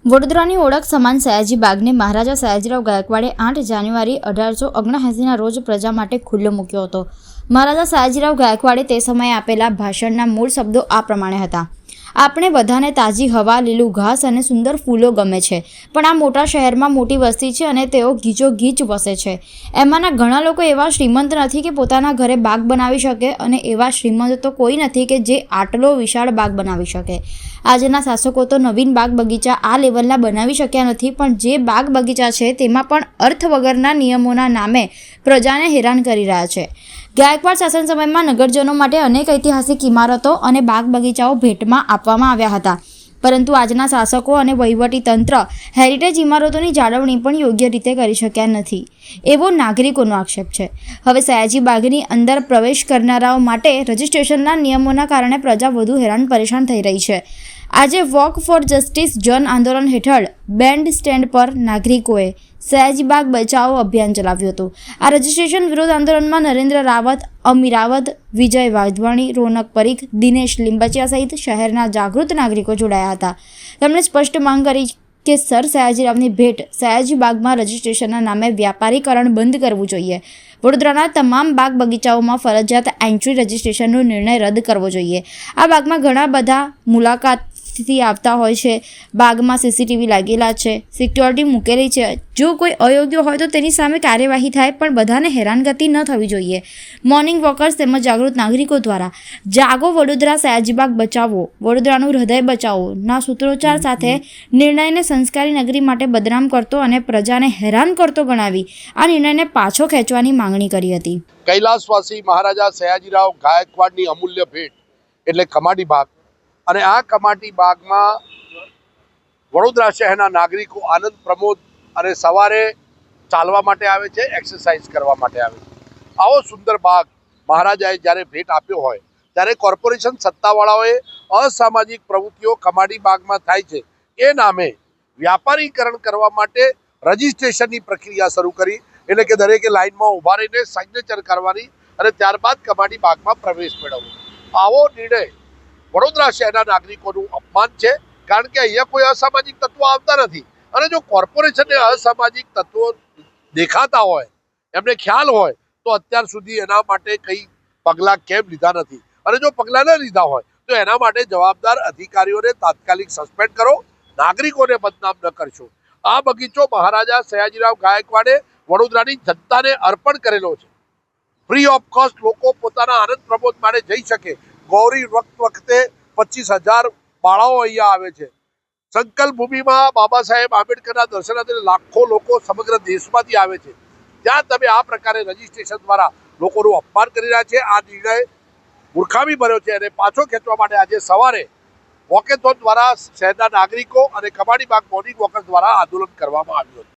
વડોદરાની ઓળખ સમાન સયાજી બાગને મહારાજા સયાજીરાવ ગાયકવાડે 8 જાન્યુઆરી 1879ના રોજ પ્રજા માટે ખુલ્લો મૂક્યો હતો। મહારાજા સયાજીરાવ ગાયકવાડે તે સમયે આપેલા ભાષણના મૂળ શબ્દો આ પ્રમાણે હતા। આપણે બધાને તાજી હવા, લીલું ઘાસ અને સુંદર ફૂલો ગમે છે, પણ આ મોટા શહેરમાં મોટી વસ્તી છે અને તેઓ ગીચોગીચ વસે છે। એમાંના ઘણા લોકો એવા શ્રીમંત નથી કે પોતાના ઘરે બાગ બનાવી શકે અને એવા શ્રીમંત તો કોઈ નથી કે જે આટલો વિશાળ બાગ બનાવી શકે। આજના શાસકો તો નવીન બાગ બગીચા આ લેવલના બનાવી શક્યા નથી, પણ જે બાગ બગીચા છે તેમાં પણ અર્થ વગરના નિયમોના નામે પ્રજાને હેરાન કરી રહ્યા છે। ગાયકવાડ શાસન સમયમાં નગરજનો માટે અનેક ઐતિહાસિક ઇમારતો અને બાગ બગીચાઓ ભેટમાં આપવામાં આવ્યા હતા, પરંતુ આજના શાસકો અને વહીવટી તંત્ર હેરિટેજ ઇમારતોની જાળવણી પણ યોગ્ય રીતે કરી શક્યા નથી, એવો નાગરિકોનો આક્ષેપ છે। હવે સયાજી બાગની અંદર પ્રવેશ કરનારાઓ માટે રજિસ્ટ્રેશનના નિયમોના કારણે પ્રજા વધુ હેરાન પરેશાન થઈ રહી છે। આજે વોક ફોર જસ્ટિસ જન આંદોલન હેઠળ બેન્ડ સ્ટેન્ડ પર નાગરિકોએ સયાજી બાગ બચાવો અભિયાન ચલાવ્યું હતું। આ રજિસ્ટ્રેશન વિરોધ આંદોલનમાં નરેન્દ્ર રાવત, અમી રાવત, વિજય વાધવાણી, રોનક પરીખ, દિનેશ લીંબચિયા સહિત શહેરના જાગૃત નાગરિકો જોડાયા હતા। તેમણે સ્પષ્ટ માંગ કરી કે સર સયાજીરાવની ભેટ સયાજી બાગમાં રજિસ્ટ્રેશનના નામે વ્યાપારીકરણ બંધ કરવું જોઈએ। વડોદરાના તમામ બાગ બગીચાઓમાં ફરજિયાત એન્ટ્રી રજિસ્ટ્રેશનનો નિર્ણય રદ કરવો જોઈએ। આ બાગમાં ઘણા બધા મુલાકાતથી આવતા હોય છે, બાગમાં સીસીટીવી લાગેલા છે, સિક્યોરિટી મૂકેલી છે। જો કોઈ અયોગ્ય હોય તો તેની સામે કાર્યવાહી થાય, પણ બધાને હેરાનગતિ ન થવી જોઈએ। મોર્નિંગ વોકર્સ તેમજ જાગૃત નાગરિકો દ્વારા જાગો વડોદરા સયાજી બાગ બચાવો, વડોદરાનું હૃદય બચાવો ના સૂત્રોચ્ચાર સાથે નિર્ણયને સંસ્કારી નગરી માટે બદનામ કરતો અને પ્રજાને હેરાન કરતો ગણાવી આ નિર્ણયને પાછો ખેંચવાની માંગણી કરી હતી। કૈલાસવાસી મહારાજા સયાજીરાવ ગાયકવાડની અમૂલ્ય ભેટ એટલે કમાટી બાગ, અને આ કમાટી બાગમાં વડોદરા શહેરના નાગરિકો આનંદ પ્રમોદ અને સવારે ચાલવા માટે આવે છે, એક્સરસાઇઝ કરવા માટે આવે છે। આવો સુંદર બાગ મહારાજાએ જ્યારે ભેટ આપ્યો હોય ત્યારે કોર્પોરેશન સત્તાવાળાઓએ અસામાજિક પ્રવૃત્તિઓ કમાટી બાગમાં થાય છે એ નામે વ્યાપારીકરણ કરવા માટે રજિસ્ટ્રેશનની પ્રક્રિયા શરૂ કરી, એટલે કે દરેકે લાઇનમાં ઊભા રહીને સિગ્નેચર કરવાની અને ત્યારબાદ કમાટી બાગમાં પ્રવેશ મેળવવો। આવો નિર્ણય વડોદરા શહેરના નાગરિકોનું અપમાન છે, કારણ કે અહીંયા કોઈ અસામાજિક તત્વો આવતા નથી, અને જો કોર્પોરેશનને અસામાજિક તત્વો દેખાતા હોય, એમને ખ્યાલ હોય, તો અત્યાર સુધી એના માટે કંઈ પગલાં કેમ લીધા નથી, અને જો પગલાં ન લીધા હોય તો એના માટે જવાબદાર અધિકારીઓને તાત્કાલિક સસ્પેન્ડ કરો, નાગરિકોને બદનામ ન કરશો। આ બગીચો મહારાજા સયાજીરાવ ગાયકવાડે વડોદરાની જનતાને અર્પણ કરેલો છે। ફ્રી ઓફ કોસ્ટ લોકો પોતાના આનંદ પ્રમોદ માટે જઈ શકે। ગૌરી વખતે 25,000 બાળાઓ અહીંયા આવે છે। સંકલ્પ ભૂમિમાં બાબા સાહેબ આંબેડકરના દર્શનાર્થે લાખો લોકો સમગ્ર દેશમાંથી આવે છે। ત્યાં તમે આ પ્રકારે રજિસ્ટ્રેશન દ્વારા લોકોનું અપમાન કરી રહ્યા છે। આ નિર્ણય મૂર્ખામી ભર્યો છે અને પાછો ખેંચવા માટે આજે સવારે વોકેથોન દ્વારા શહેરના નાગરિકો અને કમાટી બાગ મોર્નિંગ વોકર્સ દ્વારા આંદોલન કરવામાં આવ્યું હતું।